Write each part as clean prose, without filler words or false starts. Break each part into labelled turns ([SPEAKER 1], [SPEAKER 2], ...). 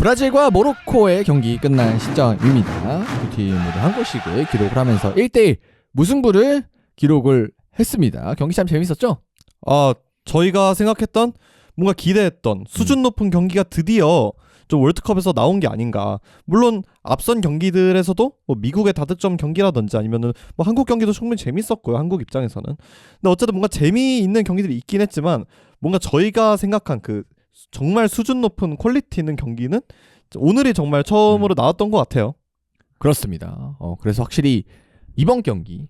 [SPEAKER 1] 브라질과 모로코의 경기 끝난 시점입니다. 두 팀 모두 한 골씩을 기록을 하면서 1대1 무승부를 기록을 했습니다. 경기 참 재밌었죠?
[SPEAKER 2] 저희가 생각했던 뭔가 기대했던 수준 높은 경기가 드디어 좀 월드컵에서 나온 게 아닌가. 물론 앞선 경기들에서도 뭐 미국의 다득점 경기라든지 아니면은 뭐 한국 경기도 충분히 재밌었고요. 한국 입장에서는. 근데 어쨌든 뭔가 재미있는 경기들이 있긴 했지만 뭔가 저희가 생각한 그 정말 수준 높은 퀄리티 있는 경기는 오늘이 정말 처음으로 나왔던 것 같아요.
[SPEAKER 1] 그렇습니다. 그래서 확실히 이번 경기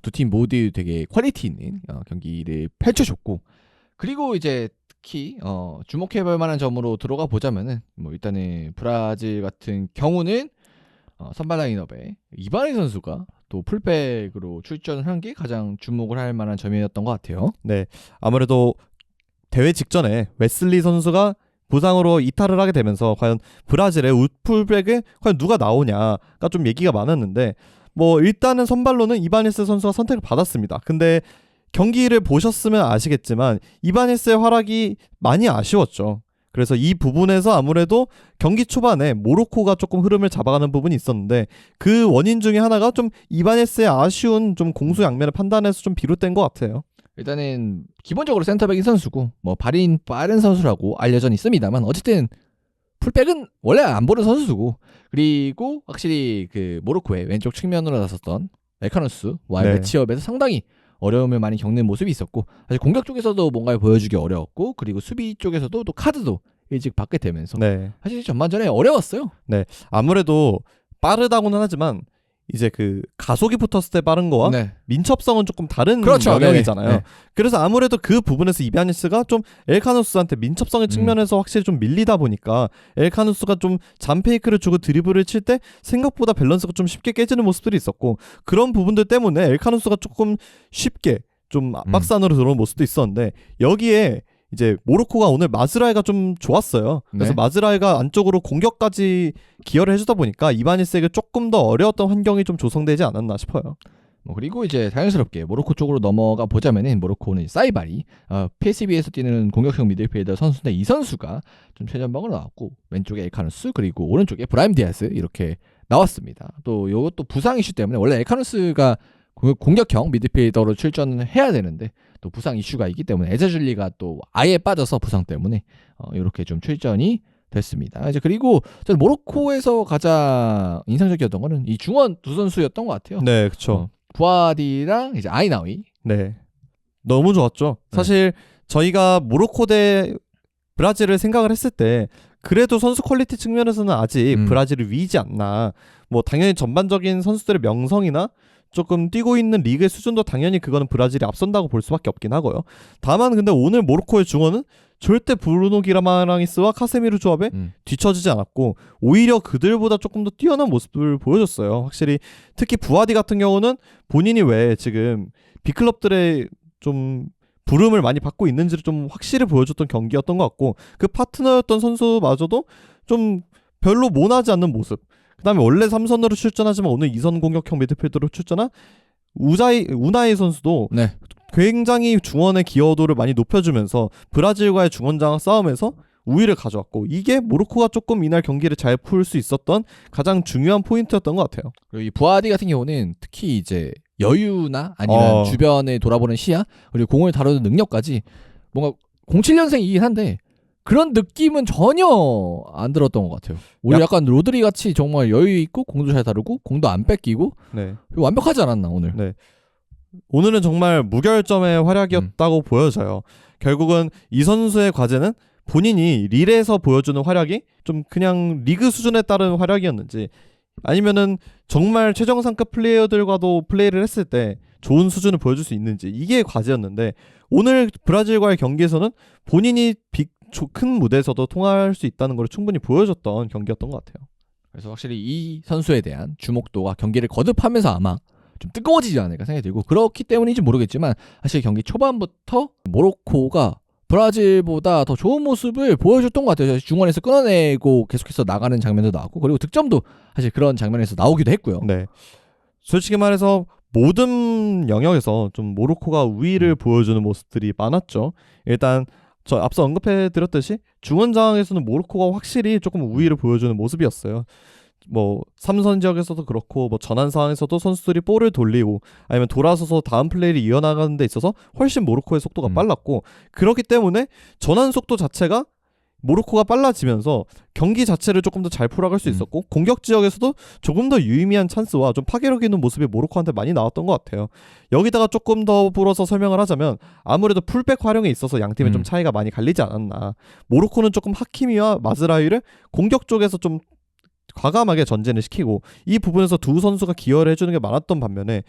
[SPEAKER 1] 두 팀 모두 되게 퀄리티 있는 경기를 펼쳐줬고, 그리고 이제 특히 주목해볼 만한 점으로 들어가 보자면은 뭐 일단은 브라질 같은 경우는 선발 라인업에 이바니 선수가 또 풀백으로 출전을 한 게 가장 주목을 할 만한 점이었던 것 같아요.
[SPEAKER 2] 네, 아무래도 대회 직전에 웨슬리 선수가 부상으로 이탈을 하게 되면서 과연 브라질의 우풀백에 과연 누가 나오냐가 좀 얘기가 많았는데, 뭐 일단은 선발로는 이바니스 선수가 선택을 받았습니다. 근데 경기를 보셨으면 아시겠지만 이바니스의 활약이 많이 아쉬웠죠. 그래서 이 부분에서 아무래도 경기 초반에 모로코가 조금 흐름을 잡아가는 부분이 있었는데, 그 원인 중에 하나가 좀 이바니스의 아쉬운 좀 공수양면의 판단에서 좀 비롯된 것 같아요.
[SPEAKER 1] 일단은 기본적으로 센터백인 선수고 뭐 발인 빠른 선수라고 알려져 있습니다만, 어쨌든 풀백은 원래 안 보는 선수고, 그리고 확실히 그 모로코의 왼쪽 측면으로 나섰던 엘카누스와의 매치업에서 상당히 어려움을 많이 겪는 모습이 있었고, 사실 공격 쪽에서도 뭔가를 보여주기 어려웠고, 그리고 수비 쪽에서도 또 카드도 일찍 받게 되면서 사실 전반전에 어려웠어요.
[SPEAKER 2] 네, 아무래도 빠르다고는 하지만 이제 그 가속이 붙었을 때 빠른 거와 민첩성은 조금 다른 영역이잖아요. 네. 그래서 아무래도 그 부분에서 이바니스가 좀 엘카누스한테 민첩성의 측면에서 확실히 좀 밀리다 보니까 엘카누스가 좀 잠페이크를 주고 드리블을 칠 때 생각보다 밸런스가 좀 쉽게 깨지는 모습들이 있었고, 그런 부분들 때문에 엘카누스가 조금 쉽게 좀 박스 안으로 들어오는 모습도 있었는데, 여기에 이제 모로코가 오늘 마즈라이가 좀 좋았어요. 그래서 마즈라이가 안쪽으로 공격까지 기여를 해주다 보니까 이바니스에게 조금 더 어려웠던 환경이 좀 조성되지 않았나 싶어요.
[SPEAKER 1] 그리고 이제 자연스럽게 모로코 쪽으로 넘어가 보자면은, 모로코는 사이바리 PSV에서 뛰는 공격형 미드필더 선수인데, 이 선수가 좀 최전방으로 나왔고, 왼쪽에 엘카누스 그리고 오른쪽에 브라임 디아스 이렇게 나왔습니다. 또 이것도 부상 이슈 때문에 원래 엘카누스가 공격형 미드필더로 출전을 해야 되는데 또 부상 이슈가 있기 때문에 에자줄리가 또 아예 빠져서 부상 때문에 이렇게 좀 출전이 됐습니다. 이제 그리고 저는 모로코에서 가장 인상적이었던 거는 이 중원 두 선수였던 것 같아요.
[SPEAKER 2] 네, 그렇죠.
[SPEAKER 1] 부아디랑 이제 아이나위.
[SPEAKER 2] 네, 너무 좋았죠. 사실 저희가 모로코 대 브라질을 생각을 했을 때 그래도 선수 퀄리티 측면에서는 아직 브라질이 위이지 않나. 뭐 당연히 전반적인 선수들의 명성이나 조금 뛰고 있는 리그의 수준도 당연히 그거는 브라질이 앞선다고 볼 수밖에 없긴 하고요. 다만 근데 오늘 모로코의 중원은 절대 브루노 기라마랑이스와 카세미르 조합에 뒤처지지 않았고, 오히려 그들보다 조금 더 뛰어난 모습을 보여줬어요. 확실히 특히 부아디 같은 경우는 본인이 왜 지금 빅클럽들의 좀 부름을 많이 받고 있는지를 좀 확실히 보여줬던 경기였던 것 같고, 그 파트너였던 선수마저도 좀 별로 모나지 않는 모습. 그 다음에 원래 3선으로 출전하지만 오늘 2선 공격형 미드필더로 출전한 우나이 선수도 굉장히 중원의 기여도를 많이 높여주면서 브라질과의 중원장악 싸움에서 우위를 가져왔고, 이게 모로코가 조금 이날 경기를 잘 풀 수 있었던 가장 중요한 포인트였던 것 같아요.
[SPEAKER 1] 그리고 이 부아디 같은 경우는 특히 이제 여유나 아니면 주변에 돌아보는 시야, 그리고 공을 다루는 능력까지 뭔가 07년생이긴 한데 그런 느낌은 전혀 안 들었던 것 같아요. 오히려 약간 로드리 같이 정말 여유 있고 공도 잘 다루고 공도 안 뺏기고 완벽하지 않았나 오늘.
[SPEAKER 2] 네. 오늘은 정말 무결점의 활약이었다고 보여져요. 결국은 이 선수의 과제는 본인이 릴에서 보여주는 활약이 좀 그냥 리그 수준에 따른 활약이었는지, 아니면은 정말 최정상급 플레이어들과도 플레이를 했을 때 좋은 수준을 보여줄 수 있는지, 이게 과제였는데, 오늘 브라질과의 경기에서는 본인이 큰 무대에서도 통할 수 있다는 걸 충분히 보여줬던 경기였던 것 같아요.
[SPEAKER 1] 그래서 확실히 이 선수에 대한 주목도가 경기를 거듭하면서 아마 좀 뜨거워지지 않을까 생각이 들고, 그렇기 때문인지 모르겠지만 사실 경기 초반부터 모로코가 브라질보다 더 좋은 모습을 보여줬던 것 같아요. 중원에서 끊어내고 계속해서 나가는 장면도 나왔고, 그리고 득점도 사실 그런 장면에서 나오기도 했고요.
[SPEAKER 2] 네, 솔직히 말해서 모든 영역에서 좀 모로코가 우위를 보여주는 모습들이 많았죠. 일단 저 앞서 언급해드렸듯이 중원 상황에서는 모로코가 확실히 조금 우위를 보여주는 모습이었어요. 뭐 3선 지역에서도 그렇고 뭐 전환 상황에서도 선수들이 볼을 돌리고 아니면 돌아서서 다음 플레이를 이어나가는 데 있어서 훨씬 모로코의 속도가 빨랐고, 그렇기 때문에 전환 속도 자체가 모로코가 빨라지면서 경기 자체를 조금 더 잘 풀어갈 수 있었고 공격 지역에서도 조금 더 유의미한 찬스와 좀 파괴력 있는 모습이 모로코한테 많이 나왔던 것 같아요. 여기다가 조금 더 불어서 설명을 하자면 아무래도 풀백 활용에 있어서 양 팀의 좀 차이가 많이 갈리지 않았나. 모로코는 조금 하키미와 마즈라위를 공격 쪽에서 좀 과감하게 전진을 시키고 이 부분에서 두 선수가 기여를 해주는 게 많았던 반면에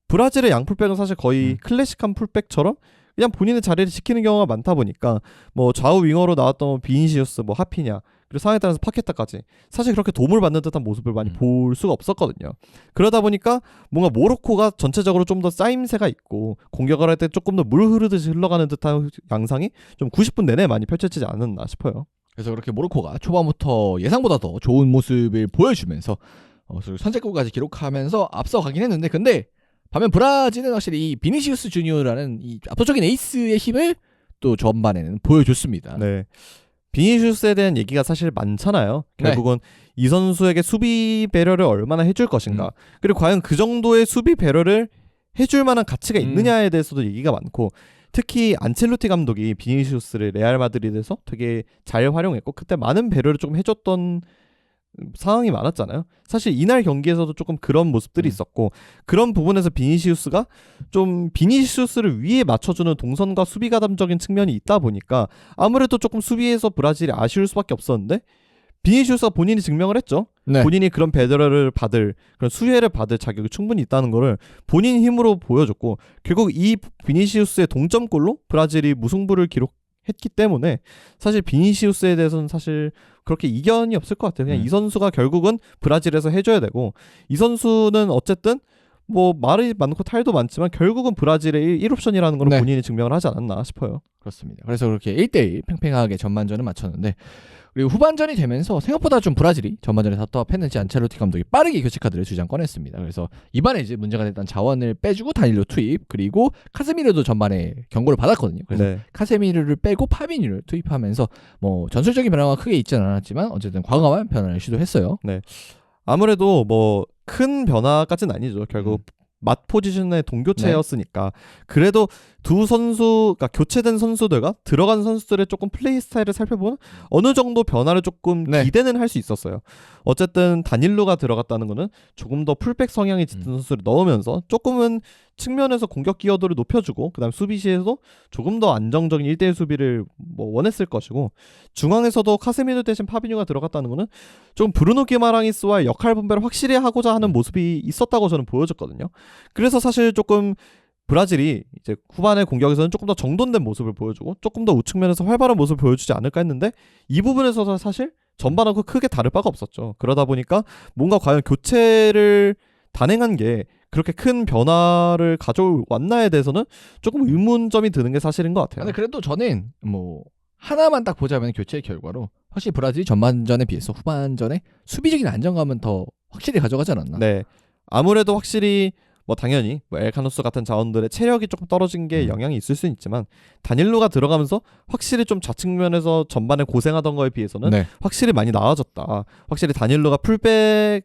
[SPEAKER 2] 브라질의 양풀백은 사실 거의 클래식한 풀백처럼 그냥 본인의 자리를 지키는 경우가 많다 보니까 뭐 좌우 윙어로 나왔던 비니시우스, 뭐 하피냐, 그리고 상황에 따라서 파케타까지 사실 그렇게 도움을 받는 듯한 모습을 많이 볼 수가 없었거든요. 그러다 보니까 뭔가 모로코가 전체적으로 좀 더 쌓임새가 있고 공격을 할 때 조금 더 물 흐르듯이 흘러가는 듯한 양상이 좀 90분 내내 많이 펼쳐지지 않았나 싶어요.
[SPEAKER 1] 그래서 그렇게 모로코가 초반부터 예상보다 더 좋은 모습을 보여주면서 선제골까지 기록하면서 앞서가긴 했는데, 근데 반면 브라질은 확실히 이 비니시우스 주니어라는 이 압도적인 에이스의 힘을 또 전반에는 보여줬습니다.
[SPEAKER 2] 네. 비니시우스에 대한 얘기가 사실 많잖아요. 결국은 이 선수에게 수비 배려를 얼마나 해줄 것인가. 그리고 과연 그 정도의 수비 배려를 해줄 만한 가치가 있느냐에 대해서도 얘기가 많고, 특히 안첼로티 감독이 비니시우스를 레알 마드리드에서 되게 잘 활용했고 그때 많은 배려를 조금 해줬던 상황이 많았잖아요. 사실 이날 경기에서도 조금 그런 모습들이 있었고, 그런 부분에서 비니시우스가 좀 비니시우스를 위에 맞춰주는 동선과 수비 가담적인 측면이 있다 보니까 아무래도 조금 수비에서 브라질이 아쉬울 수밖에 없었는데, 비니시우스가 본인이 증명을 했죠.
[SPEAKER 1] 네.
[SPEAKER 2] 본인이 그런 배려를 받을, 그런 수혜를 받을 자격이 충분히 있다는 거를 본인 힘으로 보여줬고, 결국 이 비니시우스의 동점골로 브라질이 무승부를 기록했기 때문에 사실 비니시우스에 대해서는 사실 그렇게 이견이 없을 것 같아요. 그냥 이 선수가 결국은 브라질에서 해줘야 되고, 이 선수는 어쨌든 뭐 말이 많고 탈도 많지만 결국은 브라질의 1옵션이라는 걸 본인이 증명을 하지 않았나 싶어요.
[SPEAKER 1] 그렇습니다. 그래서 그렇게 1대1 팽팽하게 전반전을 마쳤는데, 그리고 후반전이 되면서 생각보다 좀 브라질이 전반전에 답답했는지 안첼로티 감독이 빠르게 교체 카드를 두 장 꺼냈습니다. 그래서 이번에 이제 문제가 됐던 자원을 빼주고 다닐로 투입, 그리고 카세미르도 전반에 경고를 받았거든요. 그래서 카세미르를 빼고 파비뉴를 투입하면서 뭐 전술적인 변화가 크게 있지는 않았지만 어쨌든 과감한 변화를 시도했어요.
[SPEAKER 2] 네. 아무래도 뭐 큰 변화까지는 아니죠. 결국 맛 포지션의 동교체였으니까. 그래도 두 선수, 그러니까 교체된 선수들과 들어간 선수들의 조금 플레이 스타일을 살펴보면 어느 정도 변화를 조금 기대는 할 수 있었어요. 어쨌든 다닐로가 들어갔다는 거는 조금 더 풀백 성향이 짙은 선수를 넣으면서 조금은 측면에서 공격 기여도를 높여주고, 그다음 수비시에서 조금 더 안정적인 1대1 수비를 뭐 원했을 것이고, 중앙에서도 카세미르 대신 파비뉴가 들어갔다는 거는 좀 브루노 기마랑이스와의 역할 분배를 확실히 하고자 하는 모습이 있었다고 저는 보여졌거든요. 그래서 사실 조금 브라질이 이제 후반의 공격에서는 조금 더 정돈된 모습을 보여주고 조금 더 우측면에서 활발한 모습을 보여주지 않을까 했는데, 이 부분에서 사실 전반하고 크게 다를 바가 없었죠. 그러다 보니까 뭔가 과연 교체를 단행한 게 그렇게 큰 변화를 가져왔나에 대해서는 조금 의문점이 드는 게 사실인 것 같아요.
[SPEAKER 1] 근데 그래도 저는 뭐 하나만 딱 보자면 교체의 결과로 확실히 브라질이 전반전에 비해서 후반전에 수비적인 안정감은 더 확실히 가져가지 않았나.
[SPEAKER 2] 네. 아무래도 확실히 뭐 당연히 뭐 엘카노스 같은 자원들의 체력이 조금 떨어진 게 영향이 있을 수는 있지만, 다닐로가 들어가면서 확실히 좀 좌측면에서 전반에 고생하던 거에 비해서는 확실히 많이 나아졌다. 확실히 다닐로가 풀백,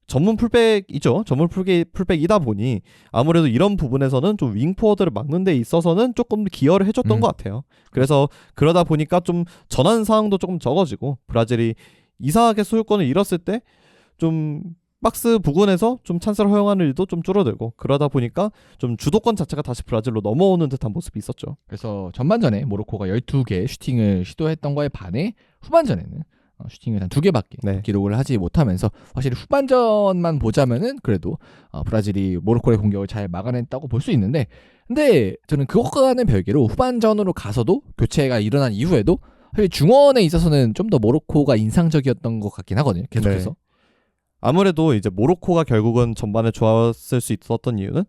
[SPEAKER 2] 전문 풀백이죠. 전문 풀백이다 보니 아무래도 이런 부분에서는 좀 윙포워드를 막는 데 있어서는 조금 기여를 해줬던 것 같아요. 그래서 그러다 보니까 좀 전환 상황도 조금 적어지고, 브라질이 이상하게 소유권을 잃었을 때 좀 박스 부근에서 좀 찬스를 허용하는 일도 좀 줄어들고, 그러다 보니까 좀 주도권 자체가 다시 브라질로 넘어오는 듯한 모습이 있었죠.
[SPEAKER 1] 그래서 전반전에 모로코가 12개 슈팅을 시도했던 거에 반해 후반전에는 슈팅을 한 2개밖에 기록을 하지 못하면서 확실히 후반전만 보자면은 그래도 브라질이 모로코의 공격을 잘 막아냈다고 볼 수 있는데, 근데 저는 그것과는 별개로 후반전으로 가서도 교체가 일어난 이후에도 사실 중원에 있어서는 좀 더 모로코가 인상적이었던 것 같긴 하거든요. 계속해서.
[SPEAKER 2] 아무래도 이제 모로코가 결국은 전반에 좋았을 수 있었던 이유는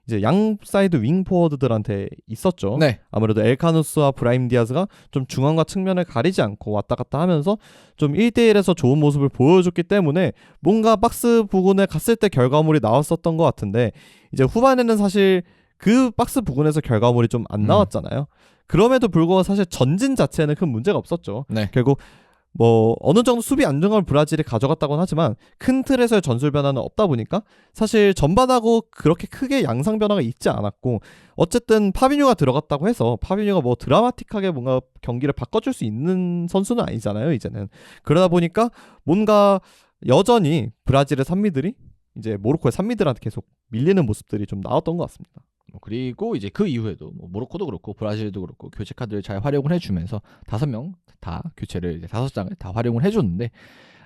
[SPEAKER 2] 이제 양 사이드 윙 포워드들한테 있었죠. 아무래도 엘카누스와 브라임 디아즈가 좀 중앙과 측면을 가리지 않고 왔다 갔다 하면서 좀 1대1에서 좋은 모습을 보여줬기 때문에 뭔가 박스 부근에 갔을 때 결과물이 나왔었던 것 같은데, 이제 후반에는 사실 그 박스 부근에서 결과물이 좀 안 나왔잖아요. 그럼에도 불구하고 사실 전진 자체는 큰 문제가 없었죠.
[SPEAKER 1] 네.
[SPEAKER 2] 결국 뭐 어느 정도 수비 안정감을 브라질이 가져갔다고는 하지만 큰 틀에서의 전술 변화는 없다 보니까 사실 전반하고 그렇게 크게 양상 변화가 있지 않았고, 어쨌든 파비뉴가 들어갔다고 해서 파비뉴가 뭐 드라마틱하게 뭔가 경기를 바꿔줄 수 있는 선수는 아니잖아요 이제는. 그러다 보니까 뭔가 여전히 브라질의 산미들이 이제 모로코의 산미들한테 계속 밀리는 모습들이 좀 나왔던 것 같습니다.
[SPEAKER 1] 그리고 이제 그 이후에도 뭐 모로코도 그렇고 브라질도 그렇고 교체 카드를 잘 활용을 해주면서 5명 다 교체를 이제 5장을 다 활용을 해줬는데,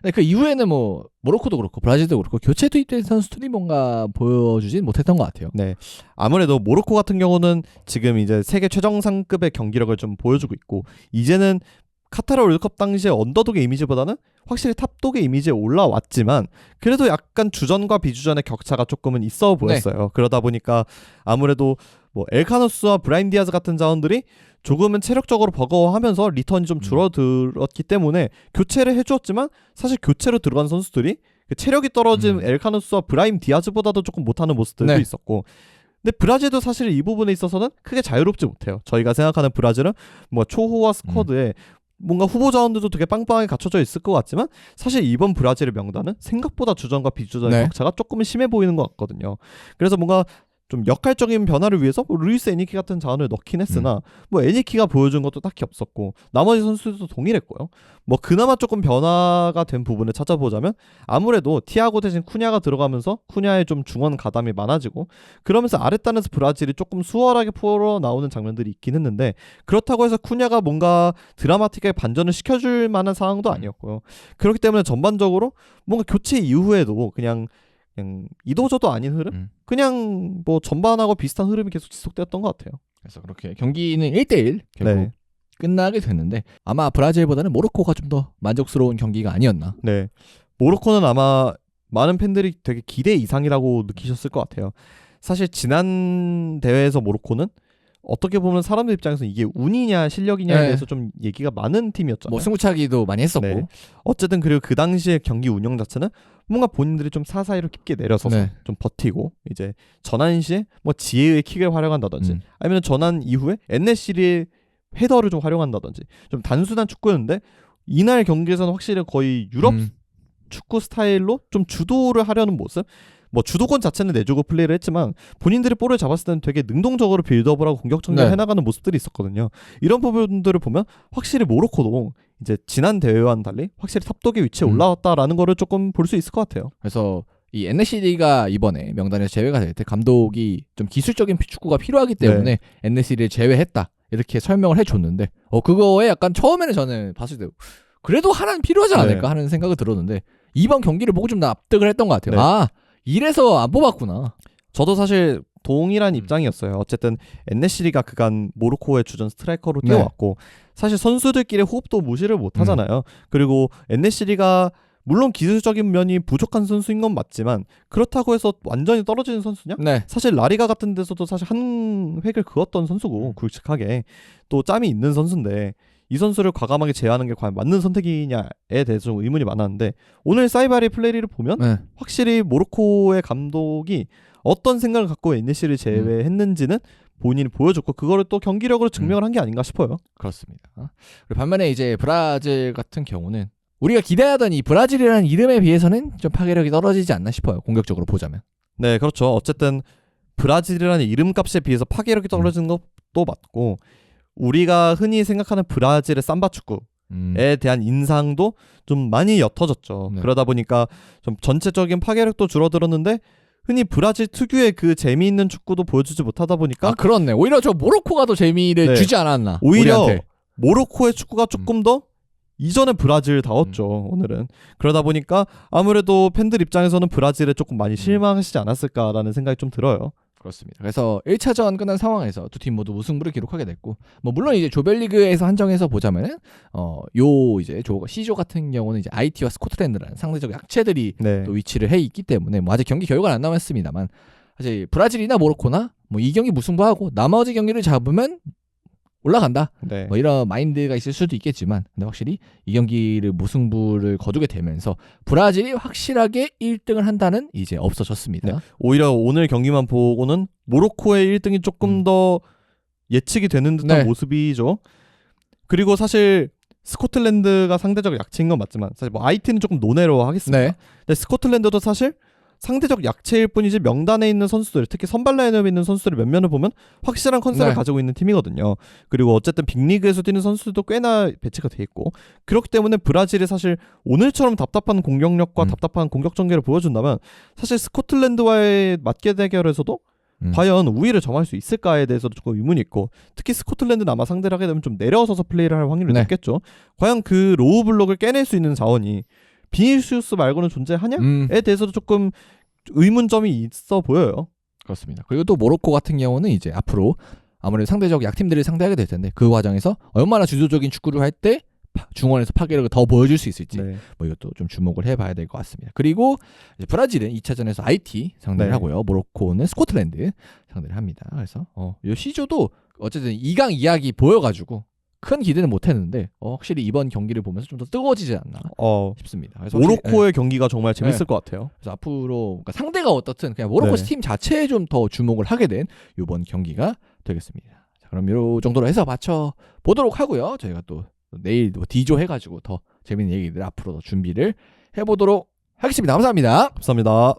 [SPEAKER 1] 근데 그 이후에는 뭐 모로코도 그렇고 브라질도 그렇고 교체 투입된 선수들이 뭔가 보여주진 못했던 것 같아요.
[SPEAKER 2] 네, 아무래도 모로코 같은 경우는 지금 이제 세계 최정상급의 경기력을 좀 보여주고 있고, 이제는 카타르 월드컵 당시의 언더독의 이미지보다는 확실히 탑독의 이미지에 올라왔지만 그래도 약간 주전과 비주전의 격차가 조금은 있어 보였어요. 네. 그러다 보니까 아무래도 뭐 엘카노스와 브라임 디아즈 같은 자원들이 조금은 체력적으로 버거워하면서 리턴이 좀 줄어들었기 때문에 교체를 해주었지만, 사실 교체로 들어간 선수들이 그 체력이 떨어진 엘카노스와 브라임 디아즈보다도 조금 못하는 모습들도
[SPEAKER 1] 네.
[SPEAKER 2] 있었고, 근데 브라질도 사실 이 부분에 있어서는 크게 자유롭지 못해요. 저희가 생각하는 브라질은 뭐 초호화 스쿼드에 뭔가 후보 자원들도 되게 빵빵하게 갖춰져 있을 것 같지만, 사실 이번 브라질의 명단은 생각보다 주전과 비주전의
[SPEAKER 1] 네.
[SPEAKER 2] 격차가 조금은 심해 보이는 것 같거든요. 그래서 뭔가 좀 역할적인 변화를 위해서 뭐 루이스 에니키 같은 자원을 넣긴 했으나 뭐 에니키가 보여준 것도 딱히 없었고 나머지 선수들도 동일했고요. 뭐 그나마 조금 변화가 된 부분을 찾아보자면 아무래도 티아고 대신 쿠냐가 들어가면서 쿠냐의 좀 중원 가담이 많아지고, 그러면서 아랫단에서 브라질이 조금 수월하게 풀어 나오는 장면들이 있긴 했는데, 그렇다고 해서 쿠냐가 뭔가 드라마틱하게 반전을 시켜줄 만한 상황도 아니었고요. 그렇기 때문에 전반적으로 뭔가 교체 이후에도 그냥 이도저도 아닌 흐름? 그냥 뭐 전반하고 비슷한 흐름이 계속 지속되었던 것 같아요.
[SPEAKER 1] 그래서 그렇게 경기는 1대1 결국
[SPEAKER 2] 네.
[SPEAKER 1] 끝나게 됐는데, 아마 브라질보다는 모로코가 좀 더 만족스러운 경기가 아니었나.
[SPEAKER 2] 네. 모로코는 아마 많은 팬들이 되게 기대 이상이라고 느끼셨을 것 같아요. 사실 지난 대회에서 모로코는 어떻게 보면 사람들 입장에서 이게 운이냐 실력이냐에 대해서 좀 얘기가 많은 팀이었잖아요.
[SPEAKER 1] 뭐 승부차기도 많이 했었고.
[SPEAKER 2] 네. 어쨌든 그리고 그 당시의 경기 운영 자체는 뭔가 본인들이 좀 사사이로 깊게 내려서서 좀 버티고, 이제 전환 시에 뭐 지혜의 킥을 활용한다든지 아니면 전환 이후에 엔네시리의 헤더를 좀 활용한다든지 좀 단순한 축구였는데, 이날 경기에서는 확실히 거의 유럽 축구 스타일로 좀 주도를 하려는 모습, 뭐 주도권 자체는 내주고 플레이를 했지만 본인들이 볼을 잡았을 때는 되게 능동적으로 빌드업을 하고 공격 전개를 해나가는 모습들이 있었거든요. 이런 부분들을 보면 확실히 모로코도 이제 지난 대회와는 달리 확실히 탑독의 위치에 올라왔다라는 거를 조금 볼 수 있을 것 같아요.
[SPEAKER 1] 그래서 이 NCD가 이번에 명단에서 제외가 될 때 감독이 좀 기술적인 축구가 필요하기 때문에 NCD를 제외했다 이렇게 설명을 해줬는데, 그거에 약간 처음에는 저는 봤을 때 그래도 하나는 필요하지 않을까 하는 생각이 들었는데, 이번 경기를 보고 좀 납득을 했던 것 같아요. 아, 이래서 안 뽑았구나.
[SPEAKER 2] 저도 사실 동일한 입장이었어요. 어쨌든 엔네시리가 그간 모로코의 주전 스트라이커로 뛰어왔고 사실 선수들끼리 호흡도 무시를 못하잖아요. 그리고 엔네시리가 물론 기술적인 면이 부족한 선수인 건 맞지만 그렇다고 해서 완전히 떨어지는 선수냐? 사실 라리가 같은 데서도 사실 한 획을 그었던 선수고, 굵직하게 또 짬이 있는 선수인데 이 선수를 과감하게 제외하는 게 과연 맞는 선택이냐에 대해서 좀 의문이 많았는데, 오늘 사이바리 플레이를 보면 확실히 모로코의 감독이 어떤 생각을 갖고 엔네시를 제외했는지는 본인이 보여줬고, 그거를 또 경기력으로 증명을 한 게 아닌가 싶어요.
[SPEAKER 1] 그렇습니다. 그리고 반면에 이제 브라질 같은 경우는 우리가 기대하던 이 브라질이라는 이름에 비해서는 좀 파괴력이 떨어지지 않나 싶어요. 공격적으로 보자면.
[SPEAKER 2] 네, 그렇죠. 어쨌든 브라질이라는 이름값에 비해서 파괴력이 떨어지는 것도 맞고, 우리가 흔히 생각하는 브라질의 삼바 축구에 대한 인상도 좀 많이 옅어졌죠. 그러다 보니까 좀 전체적인 파괴력도 줄어들었는데, 흔히 브라질 특유의 그 재미있는 축구도 보여주지 못하다 보니까
[SPEAKER 1] 그렇네. 오히려 저 모로코가 더 재미를 주지 않았나.
[SPEAKER 2] 오히려
[SPEAKER 1] 우리한테.
[SPEAKER 2] 모로코의 축구가 조금 더 이전에 브라질다웠죠. 오늘은. 그러다 보니까 아무래도 팬들 입장에서는 브라질에 조금 많이 실망하시지 않았을까라는 생각이 좀 들어요.
[SPEAKER 1] 그렇습니다. 그래서 1차전 끝난 상황에서 두 팀 모두 무승부를 기록하게 됐고, 뭐 물론 이제 조별리그에서 한정해서 보자면은 이제 C조 같은 경우는 이제 IT와 스코틀랜드라는 상대적 약체들이 또 위치를 해 있기 때문에 뭐 아직 경기 결과는 안 남았습니다만, 사실 브라질이나 모로코나 뭐 이 경기 무승부하고 나머지 경기를 잡으면 올라간다.
[SPEAKER 2] 네.
[SPEAKER 1] 뭐 이런 마인드가 있을 수도 있겠지만 근데 확실히 이 경기를 무승부를 거두게 되면서 브라질이 확실하게 1등을 한다는 이제 없어졌습니다.
[SPEAKER 2] 네. 오히려 오늘 경기만 보고는 모로코의 1등이 조금 더 예측이 되는 듯한
[SPEAKER 1] 네.
[SPEAKER 2] 모습이죠. 그리고 사실 스코틀랜드가 상대적 약체인 건 맞지만 사실 뭐 IT는 조금 논외로 하겠습니다.
[SPEAKER 1] 네.
[SPEAKER 2] 근데 스코틀랜드도 사실 상대적 약체일 뿐이지 명단에 있는 선수들, 특히 선발 라인업에 있는 선수들을 몇몇을 보면 확실한 컨셉을
[SPEAKER 1] 네.
[SPEAKER 2] 가지고 있는 팀이거든요. 그리고 어쨌든 빅리그에서 뛰는 선수들도 꽤나 배치가 돼 있고 그렇기 때문에 브라질이 사실 오늘처럼 답답한 공격력과 답답한 공격 전개를 보여준다면 사실 스코틀랜드와의 맞게 대결에서도 과연 우위를 점할 수 있을까에 대해서도 조금 의문이 있고 특히 스코틀랜드는 아마 상대를 하게 되면 좀 내려서서 플레이를 할 확률이
[SPEAKER 1] 네.
[SPEAKER 2] 높겠죠. 과연 그 로우 블록을 깨낼 수 있는 자원이 비니시우스 말고는 존재하냐에 대해서도 조금 의문점이 있어 보여요.
[SPEAKER 1] 그렇습니다. 그리고 또 모로코 같은 경우는 이제 앞으로 아무래도 상대적 약팀들을 상대하게 될 텐데 그 과정에서 얼마나 주도적인 축구를 할 때 중원에서 파괴력을 더 보여줄 수 있을지
[SPEAKER 2] 네.
[SPEAKER 1] 뭐 이것도 좀 주목을 해봐야 될 것 같습니다. 그리고 이제 브라질은 2차전에서 IT 상대를
[SPEAKER 2] 네.
[SPEAKER 1] 하고요. 모로코는 스코틀랜드 상대를 합니다. 그래서 이 C조도 어쨌든 2강 이야기 보여가지고 큰 기대는 못했는데 확실히 이번 경기를 보면서 좀 더 뜨거워지지 않나 싶습니다. 그래서
[SPEAKER 2] 모로코의 경기가 정말 재밌을 것 같아요.
[SPEAKER 1] 그래서 앞으로 그러니까 상대가 어떻든 그냥 모로코
[SPEAKER 2] 네.
[SPEAKER 1] 팀 자체에 좀 더 주목을 하게 된 이번 경기가 되겠습니다. 자, 그럼 이 정도로 해서 맞춰 보도록 하고요. 저희가 또 내일 D조 해가지고 더 재밌는 얘기들 앞으로 더 준비를 해보도록 하겠습니다. 감사합니다.
[SPEAKER 2] 감사합니다.